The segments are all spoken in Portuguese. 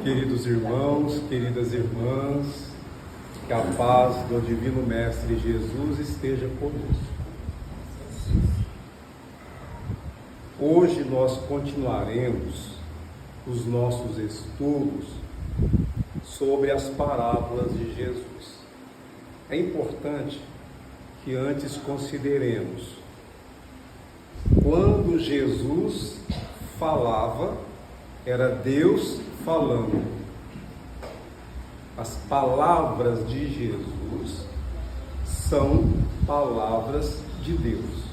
Queridos irmãos, queridas irmãs, que a paz do Divino Mestre Jesus esteja conosco. Hoje nós continuaremos os nossos estudos sobre as parábolas de Jesus. É importante que antes consideremos quando Jesus falava, era Deus falando. As palavras de Jesus são palavras de Deus.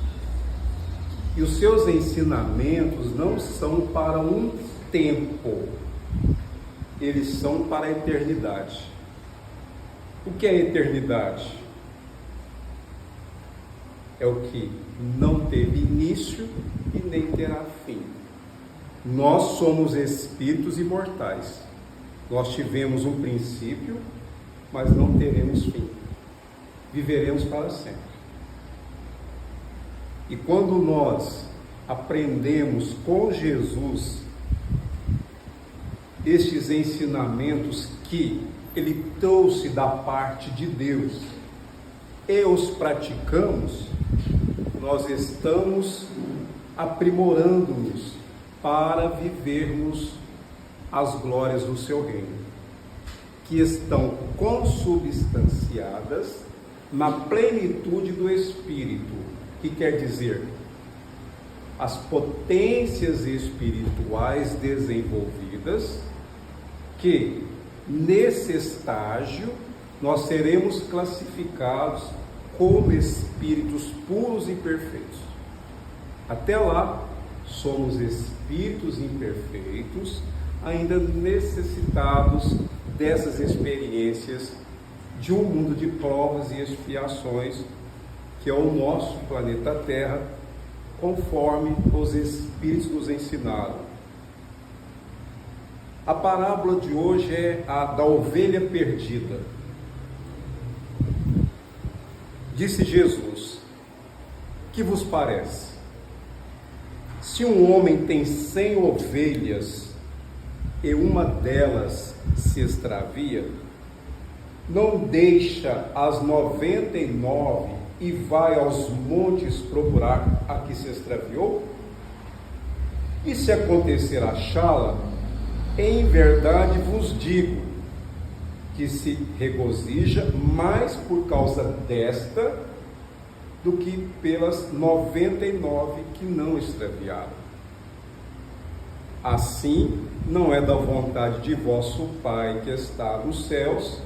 E os seus ensinamentos não são para um tempo, eles são para a eternidade. O que é eternidade? É o que não teve início e nem terá fim. Nós somos espíritos imortais. Nós tivemos um princípio, mas não teremos fim. Viveremos para sempre. E quando nós aprendemos com Jesus estes ensinamentos que Ele trouxe da parte de Deus e os praticamos, nós estamos aprimorando-nos para vivermos as glórias do seu reino, que estão consubstanciadas na plenitude do Espírito, que quer dizer, as potências espirituais desenvolvidas, que nesse estágio nós seremos classificados como espíritos puros e perfeitos. Até lá, somos espíritos imperfeitos, ainda necessitados dessas experiências de um mundo de provas e expiações, que é o nosso planeta Terra, conforme os Espíritos nos ensinaram. A parábola de hoje é a da ovelha perdida. Disse Jesus: que vos parece? Se um homem tem 100 ovelhas e uma delas se extravia, não deixa as 99 e vai aos montes procurar a que se extraviou? E se acontecer achá-la, em verdade vos digo que se regozija mais por causa desta do que pelas 99 que não extraviaram. Assim, não é da vontade de vosso Pai que está nos céus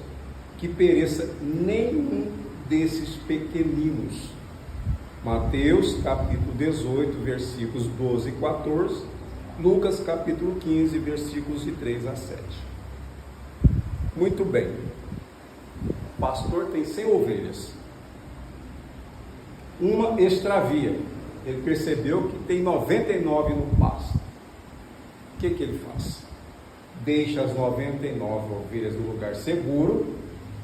que pereça nenhum desses pequeninos. Mateus capítulo 18, versículos 12 e 14, Lucas capítulo 15, versículos de 3 a 7. Muito bem, o pastor tem 100 ovelhas, uma extravia, ele percebeu que tem 99 no pasto. O que ele faz? Deixa as 99 ovelhas no lugar seguro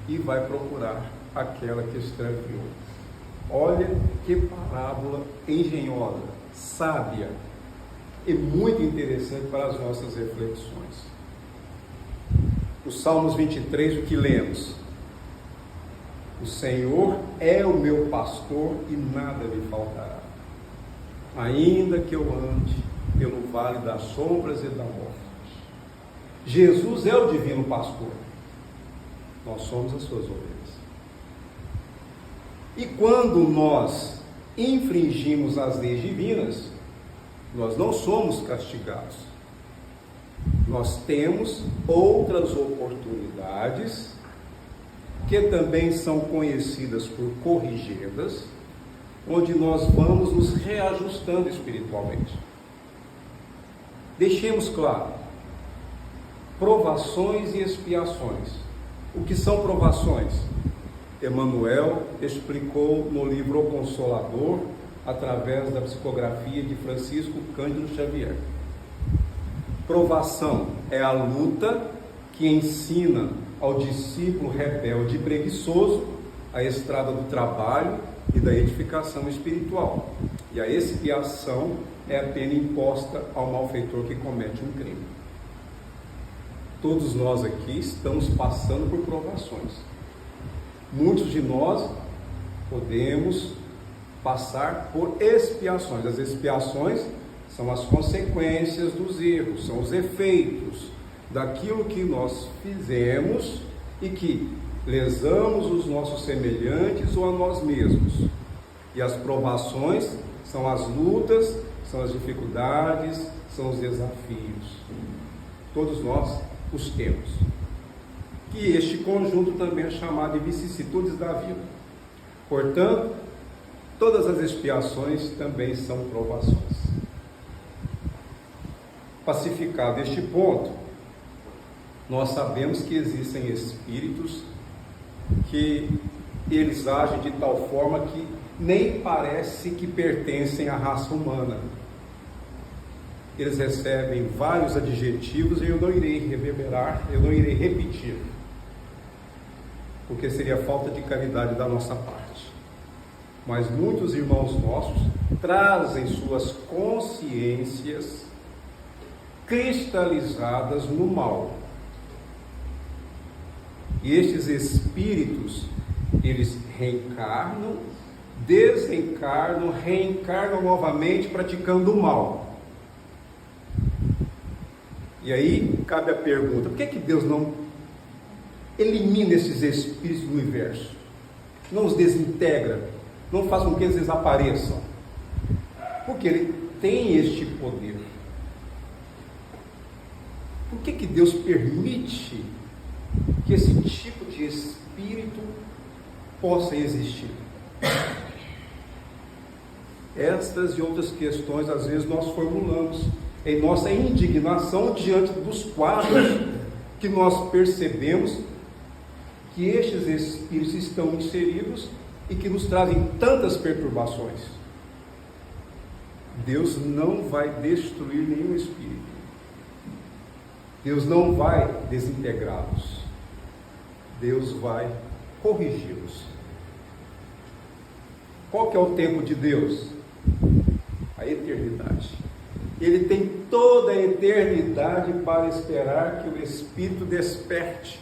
e vai procurar aquela que extraviou. Olha que parábola engenhosa, sábia e muito interessante para as nossas reflexões. O Salmos 23, o que lemos? O Senhor é o meu pastor e nada me faltará. Ainda que eu ande pelo vale das sombras e da morte. Jesus é o divino pastor. Nós somos as suas ovelhas. E quando nós infringimos as leis divinas, nós não somos castigados. Nós temos outras oportunidades que também são conhecidas por corrigidas, onde nós vamos nos reajustando espiritualmente. Deixemos claro, provações e expiações. O que são provações? Emmanuel explicou no livro O Consolador, através da psicografia de Francisco Cândido Xavier. Provação é a luta que ensina ao discípulo rebelde e preguiçoso a estrada do trabalho e da edificação espiritual. E a expiação é a pena imposta ao malfeitor que comete um crime. Todos nós aqui estamos passando por provações. Muitos de nós podemos passar por expiações. As expiações são as consequências dos erros, são os efeitos daquilo que nós fizemos e que lesamos os nossos semelhantes ou a nós mesmos. E as provações são as lutas, são as dificuldades, são os desafios. Todos nós os temos. E este conjunto também é chamado de vicissitudes da vida. Portanto, todas as expiações também são provações. Pacificado este ponto, nós sabemos que existem espíritos que eles agem de tal forma que nem parece que pertencem à raça humana. Eles recebem vários adjetivos e eu não irei reverberar, eu não irei repetir, porque seria falta de caridade da nossa parte. Mas muitos irmãos nossos trazem suas consciências cristalizadas no mal. E estes espíritos, eles reencarnam, desencarnam, reencarnam novamente praticando o mal. E aí cabe a pergunta: por que Deus não elimina esses espíritos do universo? Não os desintegra? Não faz com que eles desapareçam? Porque Ele tem este poder. Por que Deus permite que esse tipo de espírito possa existir? Estas e outras questões, às vezes, nós formulamos em nossa indignação diante dos quadros que nós percebemos que estes espíritos estão inseridos e que nos trazem tantas perturbações. Deus não vai destruir nenhum espírito. Deus não vai desintegrá-los. Deus vai corrigi-los. Qual que é o tempo de Deus? A eternidade. Ele tem toda a eternidade para esperar que o espírito desperte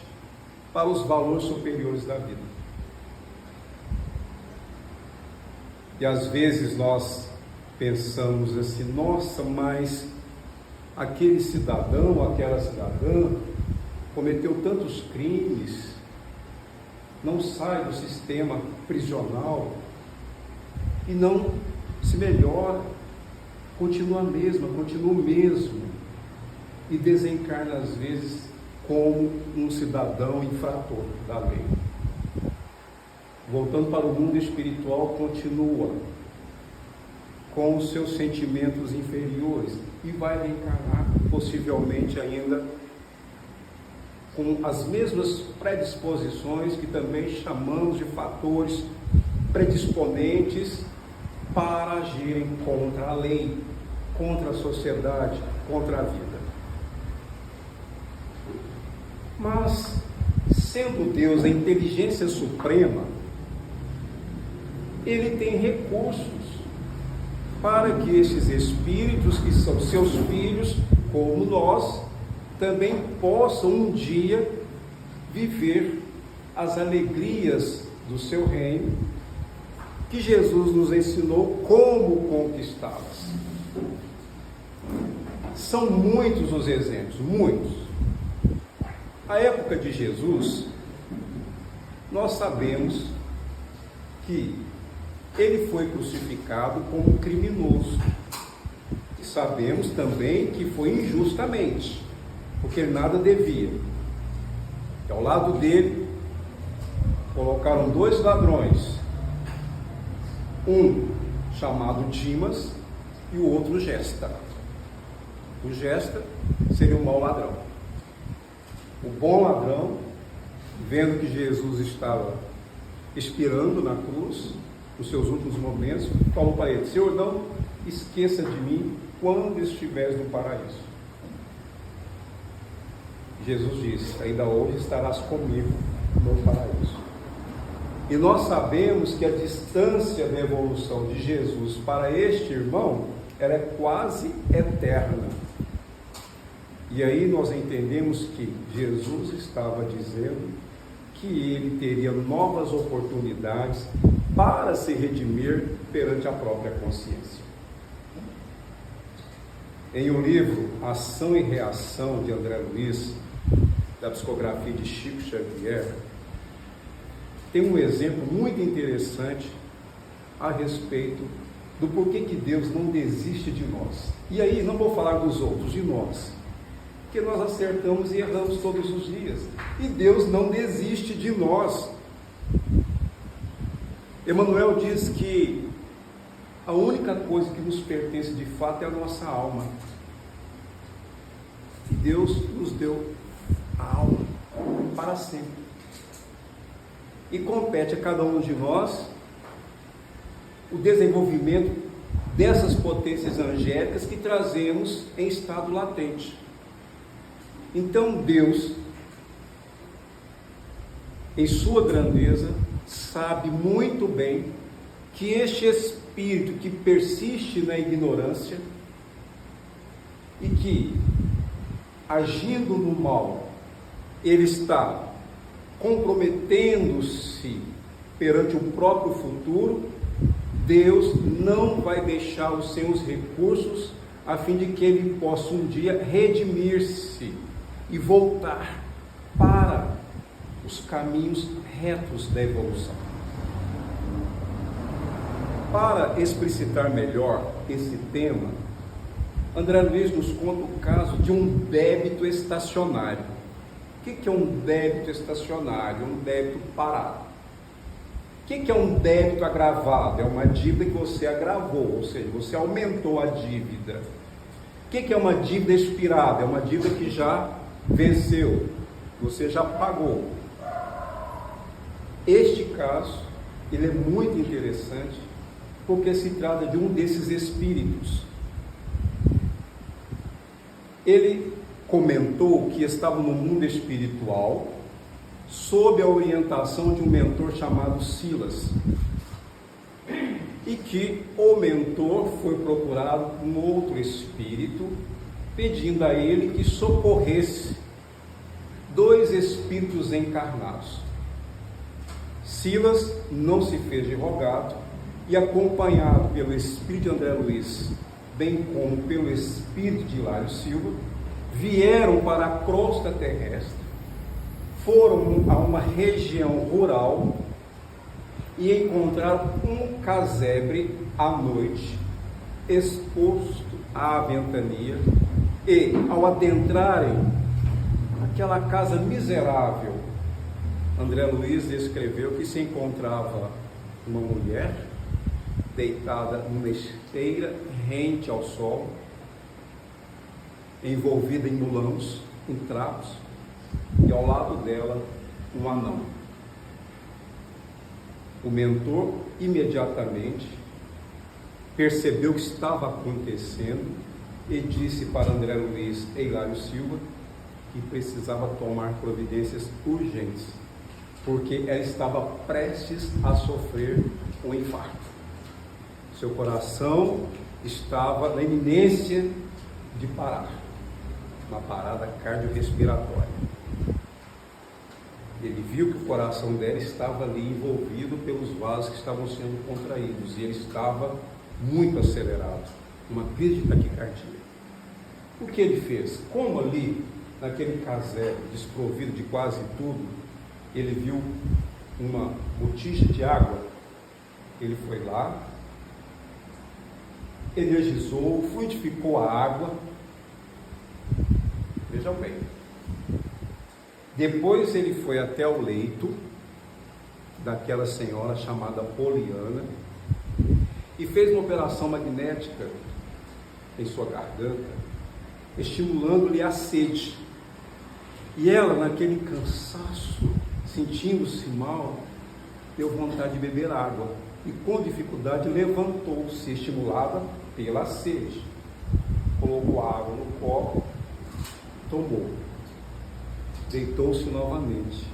para os valores superiores da vida. E às vezes nós pensamos assim: nossa, mas aquele cidadão, aquela cidadã cometeu tantos crimes, não sai do sistema prisional e não se melhora, continua a mesma, continua o mesmo, e desencarna às vezes como um cidadão infrator da lei. Voltando para o mundo espiritual, continua com os seus sentimentos inferiores e vai reencarnar possivelmente ainda com as mesmas predisposições que também chamamos de fatores predisponentes para agirem contra a lei, contra a sociedade, contra a vida. Mas, sendo Deus a inteligência suprema, Ele tem recursos para que esses espíritos, que são seus filhos, como nós, também possam um dia viver as alegrias do seu reino, que Jesus nos ensinou como conquistá-las. São muitos os exemplos, muitos. A época de Jesus, nós sabemos que ele foi crucificado como criminoso. E sabemos também que foi injustamente, porque nada devia. E ao lado dele, colocaram 2 ladrões. Um chamado Dimas e o outro Gesta. O Gesta seria um mau ladrão. O bom ladrão, vendo que Jesus estava expirando na cruz, nos seus últimos momentos, falou para ele: Senhor, não esqueça de mim quando estiveres no paraíso. Jesus disse: ainda hoje estarás comigo no paraíso. E nós sabemos que a distância da evolução de Jesus para este irmão ela é quase eterna. E aí nós entendemos que Jesus estava dizendo que ele teria novas oportunidades para se redimir perante a própria consciência. Em um livro, Ação e Reação, de André Luiz, da psicografia de Chico Xavier, tem um exemplo muito interessante a respeito do porquê que Deus não desiste de nós. E aí, não vou falar dos outros, de nós. Porque nós acertamos e erramos todos os dias. E Deus não desiste de nós. Emmanuel diz que a única coisa que nos pertence de fato é a nossa alma. E Deus nos deu a alma para sempre. E compete a cada um de nós o desenvolvimento dessas potências angélicas que trazemos em estado latente. Então Deus, em sua grandeza, sabe muito bem que este espírito que persiste na ignorância e que, agindo no mal, ele está comprometendo-se perante o próprio futuro, Deus não vai deixar os seus recursos a fim de que ele possa um dia redimir-se e voltar para os caminhos retos da evolução. Para explicitar melhor esse tema, André Luiz nos conta o caso de um débito estacionário. O que é um débito estacionário? Um débito parado. O que é um débito agravado? É uma dívida que você agravou, ou seja, você aumentou a dívida. O que é uma dívida expirada? É uma dívida que já venceu, você já pagou. Este caso, ele é muito interessante, porque se trata de um desses espíritos. Ele comentou que estava no mundo espiritual, sob a orientação de um mentor chamado Silas, e que o mentor foi procurado por um outro espírito, pedindo a ele que socorresse dois espíritos encarnados. Silas não se fez de rogado e, acompanhado pelo espírito de André Luiz, bem como pelo espírito de Hilário Silva, vieram para a crosta terrestre, foram a uma região rural e encontraram um casebre à noite, exposto à ventania, e, ao adentrarem aquela casa miserável, André Luiz descreveu que se encontrava uma mulher deitada numa esteira rente ao sol, envolvida em mulanos, em trapos, e ao lado dela um anão. O mentor imediatamente percebeu o que estava acontecendo e disse para André Luiz e Hilário Silva que precisava tomar providências urgentes, porque ela estava prestes a sofrer um infarto. Seu coração estava na iminência de parar, uma parada cardiorrespiratória. Ele viu que o coração dela estava ali envolvido pelos vasos que estavam sendo contraídos, e ele estava muito acelerado, uma crise de taquicardia. O que ele fez? Como ali, naquele casebre desprovido de quase tudo, ele viu uma botija de água, ele foi lá, energizou, fluidificou a água. Vejam bem. Depois ele foi até o leito daquela senhora chamada Poliana e fez uma operação magnética em sua garganta, estimulando-lhe a sede. E ela, naquele cansaço, sentindo-se mal, deu vontade de beber água e com dificuldade levantou-se, estimulada pela sede. Colocou a água no copo, tomou. Deitou-se novamente,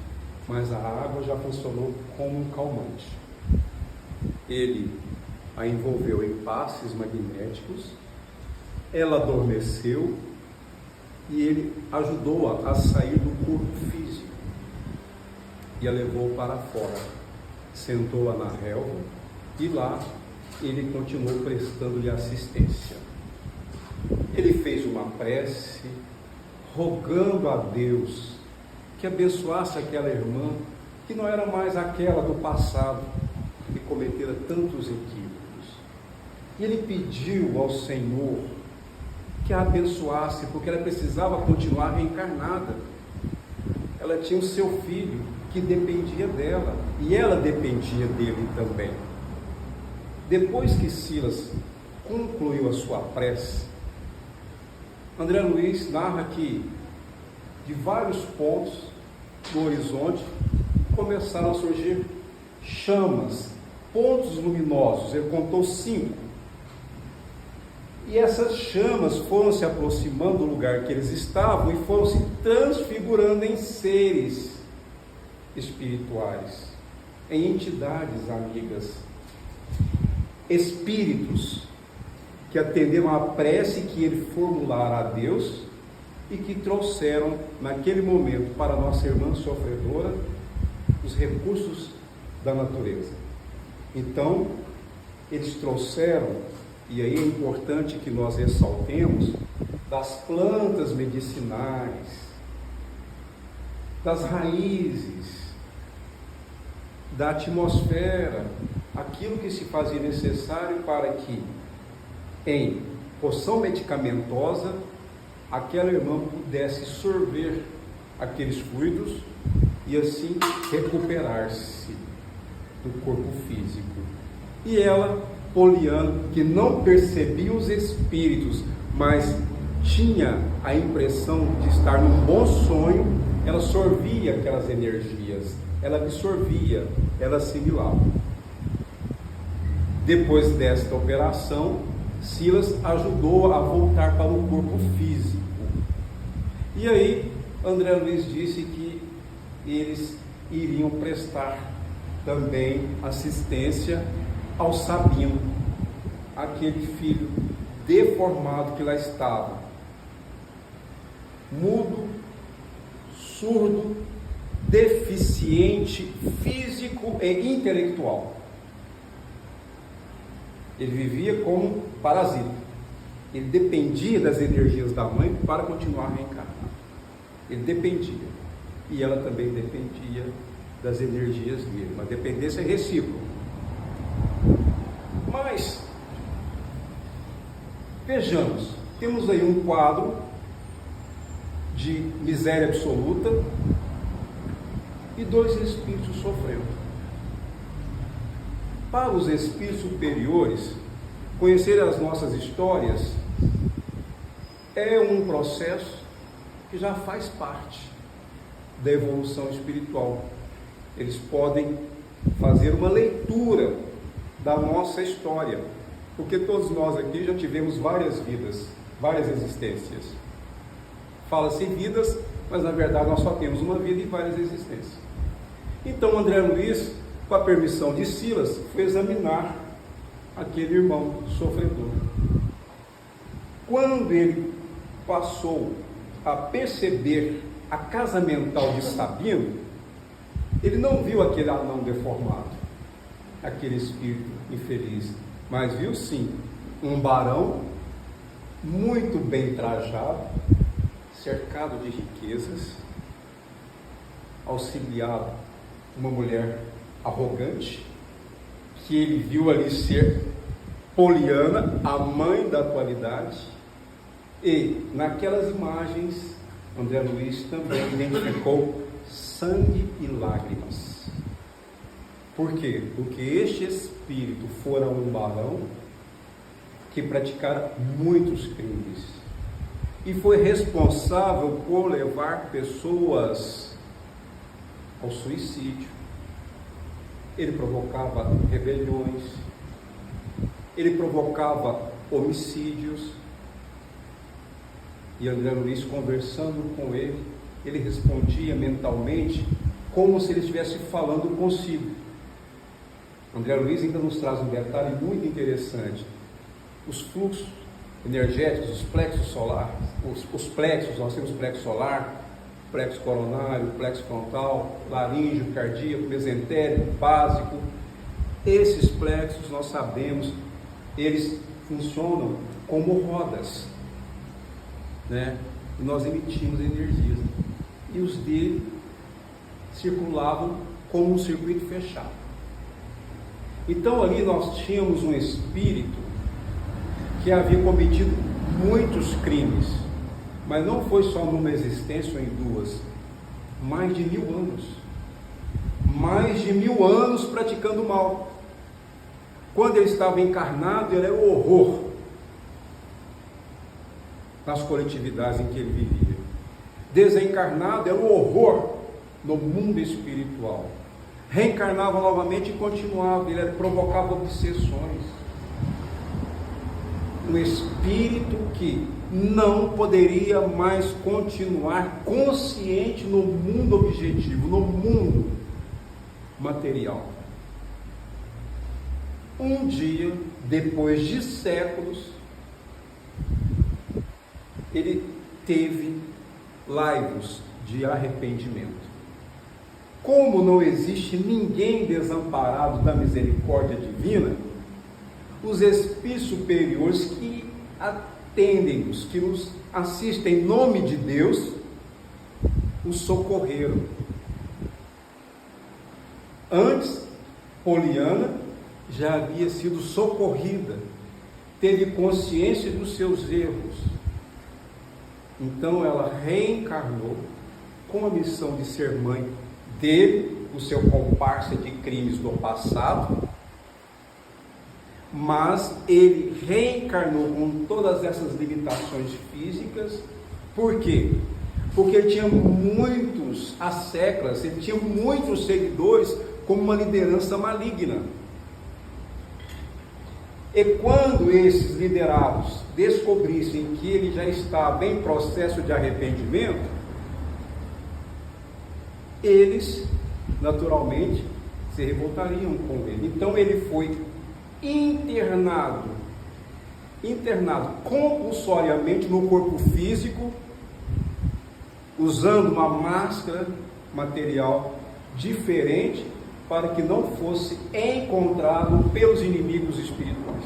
mas a água já funcionou como um calmante. Ele a envolveu em passes magnéticos ela adormeceu e ele ajudou-a a sair do corpo físico e a levou para fora, sentou-a na relva e lá ele continuou prestando-lhe assistência. Ele fez uma prece, rogando a Deus que abençoasse aquela irmã, que não era mais aquela do passado, que cometera tantos equívocos. E ele pediu ao Senhor que a abençoasse, porque ela precisava continuar reencarnada. Ela tinha o seu filho, que dependia dela, e ela dependia dele também. Depois que Silas concluiu a sua prece, André Luiz narra que de vários pontos do horizonte começaram a surgir chamas, pontos luminosos. Ele contou 5. E essas chamas foram se aproximando do lugar que eles estavam e foram se transfigurando em seres espirituais, em entidades amigas, espíritos que atenderam à prece que ele formulara a Deus e que trouxeram naquele momento para a nossa irmã sofredora os recursos da natureza. Então, eles trouxeram, e aí é importante que nós ressaltemos, das plantas medicinais, das raízes, da atmosfera, aquilo que se fazia necessário para que, em poção medicamentosa, aquela irmã pudesse sorver aqueles fluidos e assim recuperar-se do corpo físico. E ela, Poliana, que não percebia os espíritos, mas tinha a impressão de estar num bom sonho, ela sorvia aquelas energias, ela absorvia, ela assimilava. Depois desta operação, Silas ajudou a voltar para o corpo físico. E aí, André Luiz disse que eles iriam prestar também assistência ao Sabino, aquele filho deformado que lá estava, mudo, surdo, deficiente físico e intelectual. Ele vivia como parasita. Ele dependia das energias da mãe para continuar reencarnado. Ele dependia. E ela também dependia das energias dele. Uma dependência recíproca. Mas, vejamos, temos aí um quadro de miséria absoluta e 2 espíritos sofrendo. Para os espíritos superiores, conhecer as nossas histórias é um processo que já faz parte da evolução espiritual. Eles podem fazer uma leitura da nossa história, porque todos nós aqui já tivemos várias vidas, várias existências. Fala-se vidas, mas na verdade nós só temos uma vida e várias existências. Então André Luiz, com a permissão de Silas, foi examinar aquele irmão sofredor. Quando ele passou a perceber a casa mental de Sabino, ele não viu aquele anão deformado, aquele espírito infeliz, mas viu sim um barão muito bem trajado, cercado de riquezas, auxiliado uma mulher arrogante, que ele viu ali ser Poliana, a mãe da atualidade, e naquelas imagens André Luiz também identificou sangue e lágrimas. Por quê? Porque este espírito fora um barão que praticara muitos crimes e foi responsável por levar pessoas ao suicídio. Ele provocava rebeliões, ele provocava homicídios. E André Luiz, conversando com ele, ele respondia mentalmente como se ele estivesse falando consigo. André Luiz ainda nos traz um detalhe muito interessante. Os fluxos energéticos, os plexos solares, os plexos, nós temos plexo solar, plexo coronário, plexo frontal, laríngeo, cardíaco, mesentérico, básico. Esses plexos, nós sabemos, eles funcionam como rodas, né? E nós emitimos energias. E os dele circulavam como um circuito fechado. Então ali nós tínhamos um espírito que havia cometido muitos crimes, mas não foi só numa existência ou em duas, mais de 1000 anos. Mais de 1000 anos praticando mal. Quando ele estava encarnado, ele era o horror nas coletividades em que ele vivia. Desencarnado, era o horror no mundo espiritual. Reencarnava novamente e continuava, ele provocava obsessões. Um espírito que não poderia mais continuar consciente no mundo objetivo, no mundo material. Um dia, depois de séculos, ele teve laivos de arrependimento. Como não existe ninguém desamparado da misericórdia divina, os espíritos superiores que atendem-nos, que nos assistem em nome de Deus, os socorreram. Antes, Poliana já havia sido socorrida, teve consciência dos seus erros. Então ela reencarnou com a missão de ser mãe dele, o seu comparsa de crimes do passado, mas ele reencarnou com todas essas limitações físicas. Por quê? Porque ele tinha muitos asseclas, ele tinha muitos seguidores como uma liderança maligna. E quando esses liderados descobrissem que ele já estava em processo de arrependimento, eles naturalmente se revoltariam com ele. Então ele foi internado compulsoriamente no corpo físico, usando uma máscara material diferente, para que não fosse encontrado pelos inimigos espirituais.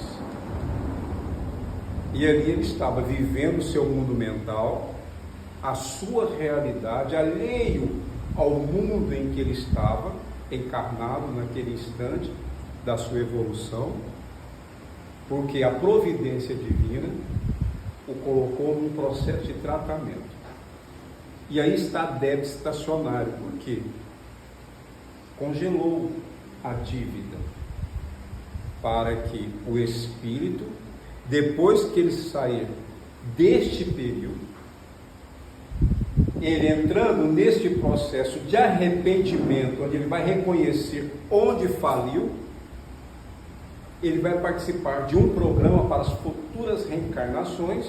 E ali ele estava vivendo o seu mundo mental, a sua realidade, alheio ao mundo em que ele estava encarnado naquele instante da sua evolução, porque a providência divina o colocou num processo de tratamento. E aí está débito estacionário, por quê? Congelou a dívida, para que o espírito, depois que ele sair deste período, ele entrando neste processo de arrependimento, onde ele vai reconhecer onde faliu, ele vai participar de um programa para as futuras reencarnações.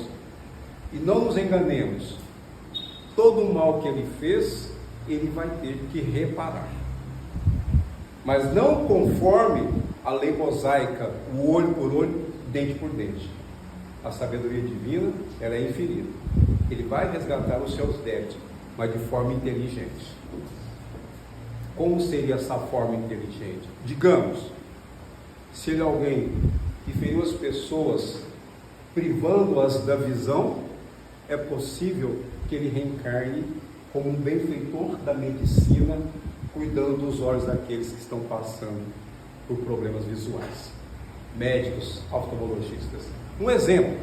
E não nos enganemos, todo o mal que ele fez, ele vai ter que reparar, mas não conforme a lei mosaica, o olho por olho, dente por dente. A sabedoria divina, ela é infinita. Ele vai resgatar os seus débitos, mas de forma inteligente. Como seria essa forma inteligente? Digamos, se ele é alguém que feriu as pessoas, privando-as da visão, é possível que ele reencarne como um benfeitor da medicina, cuidando dos olhos daqueles que estão passando por problemas visuais. Médicos, oftalmologistas. Um exemplo.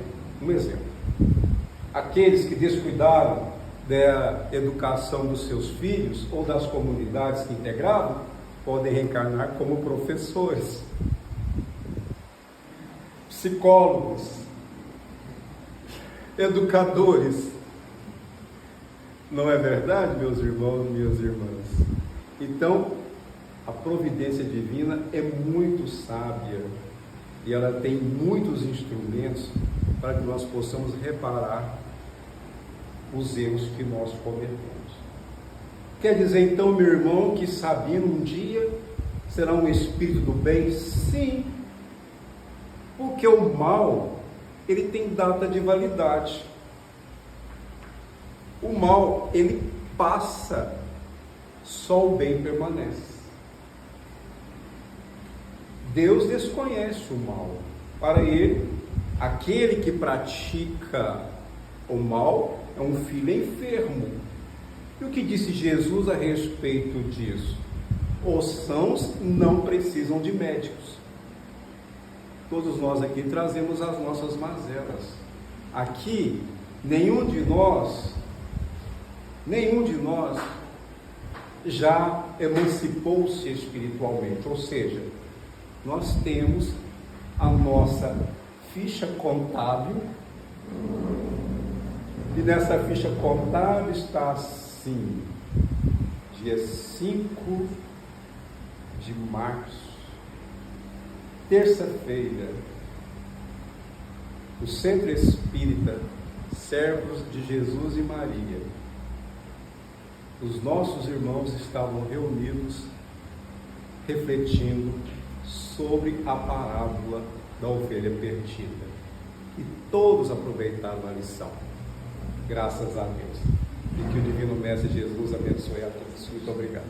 Aqueles que descuidaram da educação dos seus filhos ou das comunidades que integravam, podem reencarnar como professores, psicólogos, educadores. Não é verdade, meus irmãos e minhas irmãs? Então, a providência divina é muito sábia e ela tem muitos instrumentos para que nós possamos reparar os erros que nós cometemos. Quer dizer então, meu irmão, que Sabino um dia será um espírito do bem? Sim, porque o mal ele tem data de validade. O mal, ele passa, só o bem permanece. Deus desconhece o mal. Para ele, aquele que pratica o mal é um filho enfermo. E o que disse Jesus a respeito disso? Os sãos não precisam de médicos. Todos nós aqui trazemos as nossas mazelas. Aqui, nenhum de nós já emancipou-se espiritualmente. Ou seja, nós temos a nossa ficha contábil, e nessa ficha contábil está assim: dia 5 de março, terça-feira, o Centro Espírita Servos de Jesus e Maria, os nossos irmãos estavam reunidos refletindo sobre a parábola da ovelha perdida, e todos aproveitaram a lição, graças a Deus. E que o Divino Mestre Jesus abençoe a todos. Muito obrigado.